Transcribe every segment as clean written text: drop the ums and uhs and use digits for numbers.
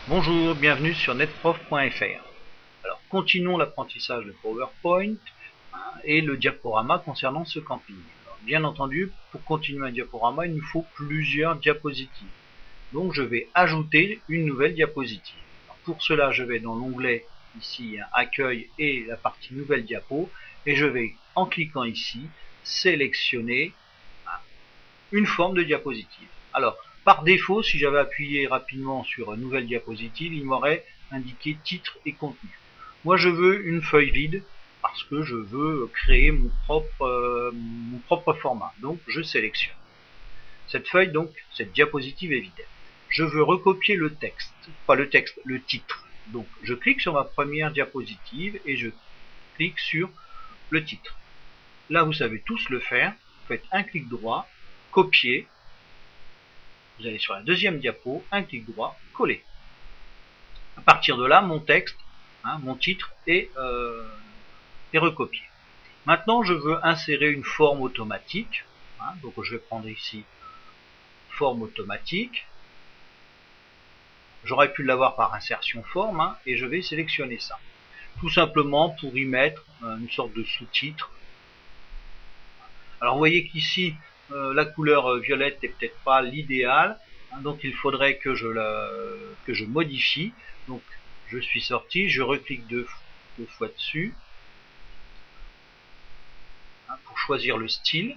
Bonjour, bienvenue sur netprof.fr. Alors, continuons l'apprentissage de PowerPoint et le diaporama concernant ce camping. Alors, bien entendu, pour continuer un diaporama, il nous faut plusieurs diapositives. Donc, je vais ajouter une nouvelle diapositive. Alors, pour cela, je vais dans l'onglet ici, Accueil et la partie Nouvelle diapo, et je vais, en cliquant ici, sélectionner une forme de diapositive. Alors, par défaut, si j'avais appuyé rapidement sur Nouvelle diapositive, il m'aurait indiqué titre et contenu. Moi, je veux une feuille vide parce que je veux créer mon propre format. Donc, je sélectionne. Cette feuille, donc, cette diapositive est vide. Je veux recopier le texte, pas le texte, le titre. Donc, je clique sur ma première diapositive et je clique sur le titre. Là, vous savez tous le faire. Vous faites un clic droit, copier. Vous allez sur la deuxième diapo, un clic droit, coller. À partir de là, mon texte, mon titre est recopié. Maintenant, je veux insérer une forme automatique. Donc, je vais prendre ici forme automatique. J'aurais pu l'avoir par insertion forme et je vais sélectionner ça. Tout simplement pour y mettre une sorte de sous-titre. Alors, vous voyez qu'ici, la couleur violette n'est peut-être pas l'idéal. Donc il faudrait que je modifie. Donc je suis sorti, je reclique deux fois dessus pour choisir le style.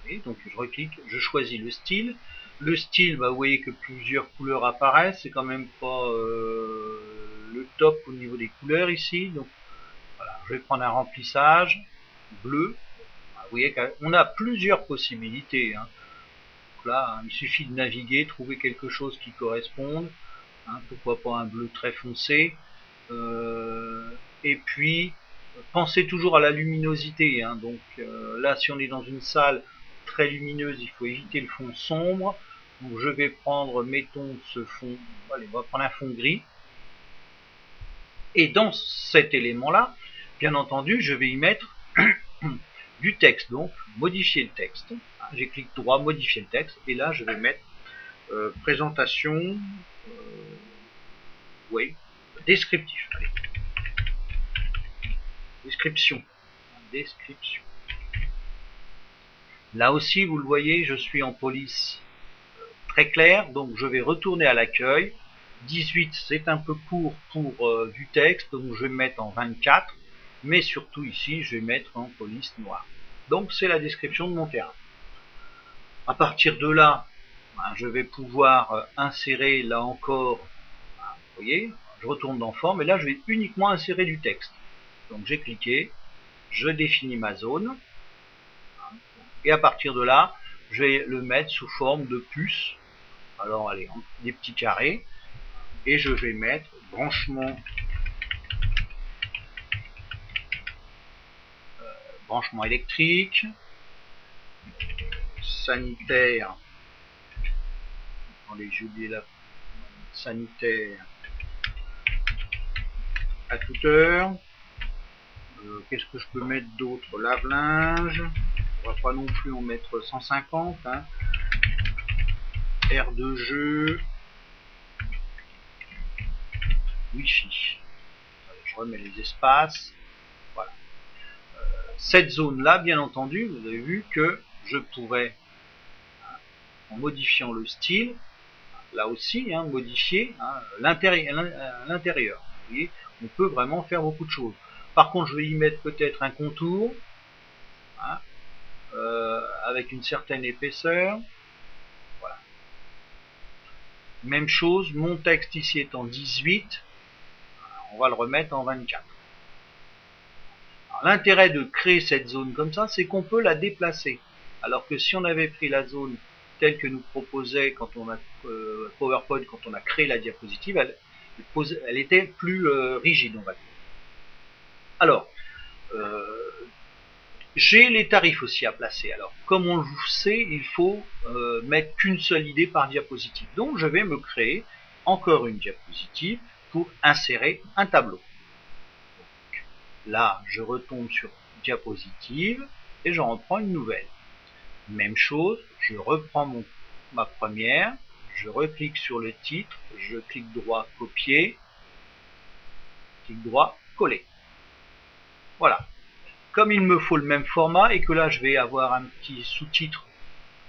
Et donc je reclique, je choisis le style. Le style, vous voyez que plusieurs couleurs apparaissent, c'est quand même pas le top au niveau des couleurs ici. Donc voilà, je vais prendre un remplissage bleu. Vous voyez qu'on a plusieurs possibilités. Là, il suffit de naviguer, trouver quelque chose qui corresponde, pourquoi pas un bleu très foncé, et puis pensez toujours à la luminosité, donc là si on est dans une salle très lumineuse, il faut éviter le fond sombre, donc je vais prendre, mettons ce fond, allez, on va prendre un fond gris, et dans cet élément là, bien entendu, je vais y mettre du texte, donc modifier le texte. J'ai clic droit, modifier le texte, et là je vais mettre présentation, oui, descriptif. Allez. Description. Là aussi, vous le voyez, je suis en police très clair, donc je vais retourner à l'accueil. 18, c'est un peu court pour du texte, donc je vais mettre en 24, mais surtout ici, je vais mettre en police noire. Donc c'est la description de mon terrain. À partir de là, je vais pouvoir insérer là encore, vous voyez, je retourne dans forme, et là je vais uniquement insérer du texte. Donc j'ai cliqué, je définis ma zone, et à partir de là, je vais le mettre sous forme de puce. Alors allez, des petits carrés, et je vais mettre branchement électrique, sanitaire, attendez, j'ai oublié la sanitaire à toute heure. Qu'est-ce que je peux mettre d'autre? Lave-linge, on va pas non plus en mettre 150, aire de jeu, Wi-Fi. Je remets les espaces. Voilà. Cette zone-là, bien entendu, vous avez vu que je pourrais, en modifiant le style, là aussi, modifier l'intérieur. Vous voyez, on peut vraiment faire beaucoup de choses. Par contre, je vais y mettre peut-être un contour avec une certaine épaisseur. Voilà. Même chose, mon texte ici est en 18, on va le remettre en 24. L'intérêt de créer cette zone comme ça, c'est qu'on peut la déplacer. Alors que si on avait pris la zone telle que nous proposait quand on a PowerPoint, quand on a créé la diapositive, elle était plus rigide, on va dire. Alors, j'ai les tarifs aussi à placer. Alors, comme on le sait, il faut mettre qu'une seule idée par diapositive. Donc, je vais me créer encore une diapositive pour insérer un tableau. Donc, là, je retombe sur diapositive et j'en reprends une nouvelle. Même chose, je reprends ma première, je reclique sur le titre, je clique droit copier, clic droit coller. Voilà. Comme il me faut le même format et que là je vais avoir un petit sous-titre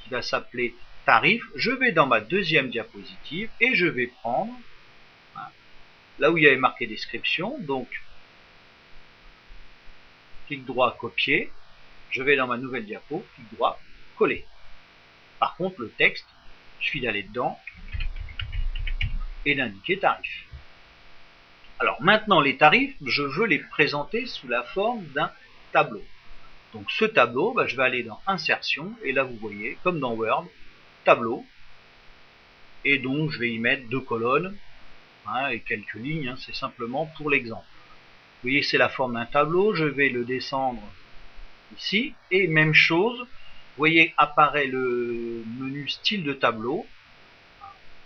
qui va s'appeler tarif, je vais dans ma deuxième diapositive et je vais prendre là où il y avait marqué description, donc clic droit copier, je vais dans ma nouvelle diapo, clic droit coller. Par contre le texte, il suffit d'aller dedans et d'indiquer tarif. Alors maintenant les tarifs, je veux les présenter sous la forme d'un tableau. Donc ce tableau, je vais aller dans insertion et là vous voyez comme dans Word, tableau, et donc je vais y mettre 2 colonnes et quelques lignes, c'est simplement pour l'exemple. Vous voyez c'est la forme d'un tableau, je vais le descendre ici et même chose, vous voyez apparaît le menu style de tableau.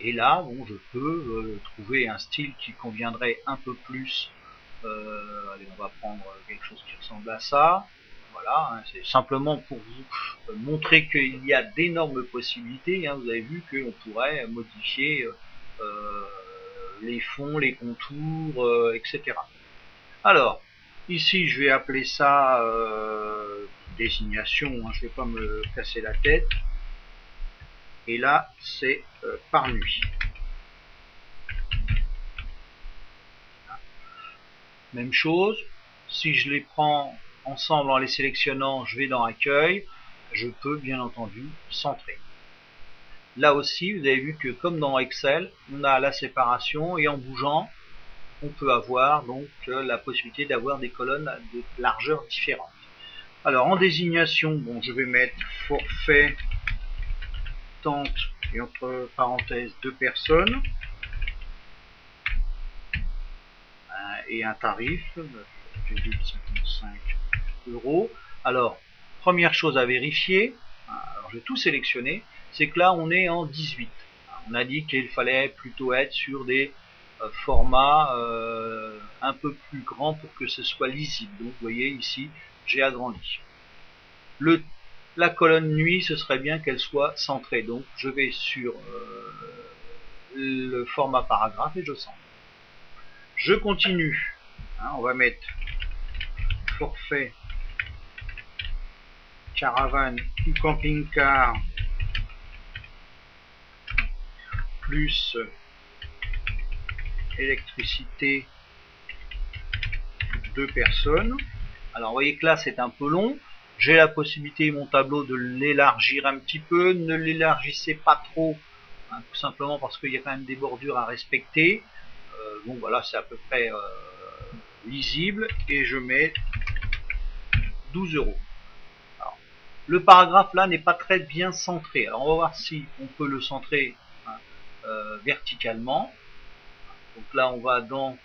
Et là, bon, je peux trouver un style qui conviendrait un peu plus. Allez, on va prendre quelque chose qui ressemble à ça. Voilà, c'est simplement pour vous montrer qu'il y a d'énormes possibilités. Vous avez vu qu'on pourrait modifier les fonds, les contours, etc. Alors, ici, je vais appeler ça désignation. Je ne vais pas me casser la tête. Et là, c'est par nuit. Même chose, si je les prends ensemble en les sélectionnant, je vais dans accueil, je peux bien entendu centrer. Là aussi, vous avez vu que comme dans Excel, on a la séparation et en bougeant, on peut avoir donc la possibilité d'avoir des colonnes de largeur différentes. Alors en désignation, bon, je vais mettre forfait tente et entre parenthèses 2 personnes et un tarif de 55 €. Alors première chose à vérifier, alors je vais tout sélectionner, c'est que là on est en 18. On a dit qu'il fallait plutôt être sur des formats un peu plus grands pour que ce soit lisible. Donc vous voyez ici j'ai agrandi. La colonne nuit, ce serait bien qu'elle soit centrée. Donc je vais sur le format paragraphe et je centre. Je continue. On va mettre forfait caravane ou camping-car plus électricité 2 personnes. Alors vous voyez que là c'est un peu long. J'ai la possibilité mon tableau de l'élargir un petit peu. Ne l'élargissez pas trop, tout simplement parce qu'il y a quand même des bordures à respecter. Bon voilà, c'est à peu près lisible et je mets 12 €. Alors, le paragraphe là n'est pas très bien centré. Alors on va voir si on peut le centrer verticalement. Donc là on va dans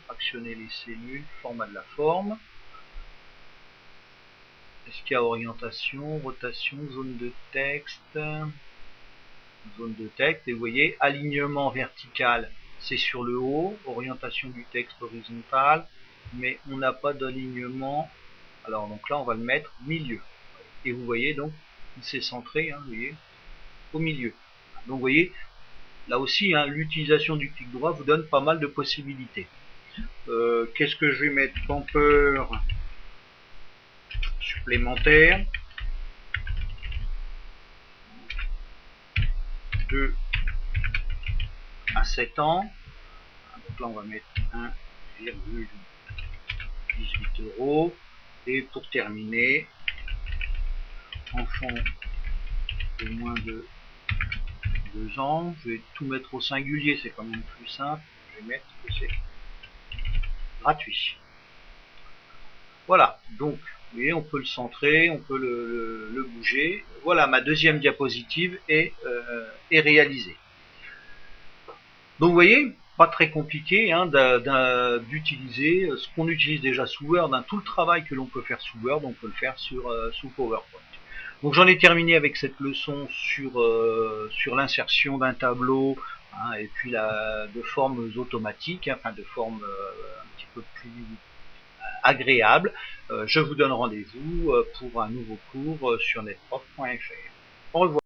fractionner les cellules, format de la forme. Est-ce qu'il y a orientation, rotation, zone de texte, et vous voyez alignement vertical c'est sur le haut, orientation du texte horizontale, mais on n'a pas d'alignement. Alors donc là on va le mettre milieu et vous voyez donc il s'est centré, vous voyez, au milieu. Donc vous voyez là aussi l'utilisation du clic droit vous donne pas mal de possibilités. Qu'est-ce que je vais mettre? Campeur supplémentaire 2 à 7 ans. Donc là on va mettre 1,18 €. Et pour terminer, enfant de moins de 2 ans, je vais tout mettre au singulier, c'est quand même plus simple. Je vais mettre que c'est gratuit. Voilà, donc vous voyez, on peut le centrer, on peut le bouger. Voilà, ma deuxième diapositive est réalisée. Donc vous voyez, pas très compliqué d'utiliser ce qu'on utilise déjà sous Word, tout le travail que l'on peut faire sous Word, on peut le faire sous PowerPoint. Donc j'en ai terminé avec cette leçon sur l'insertion d'un tableau et puis de formes automatiques, de formes un petit peu plus agréables. Je vous donne rendez-vous pour un nouveau cours sur netprof.fr. Au revoir.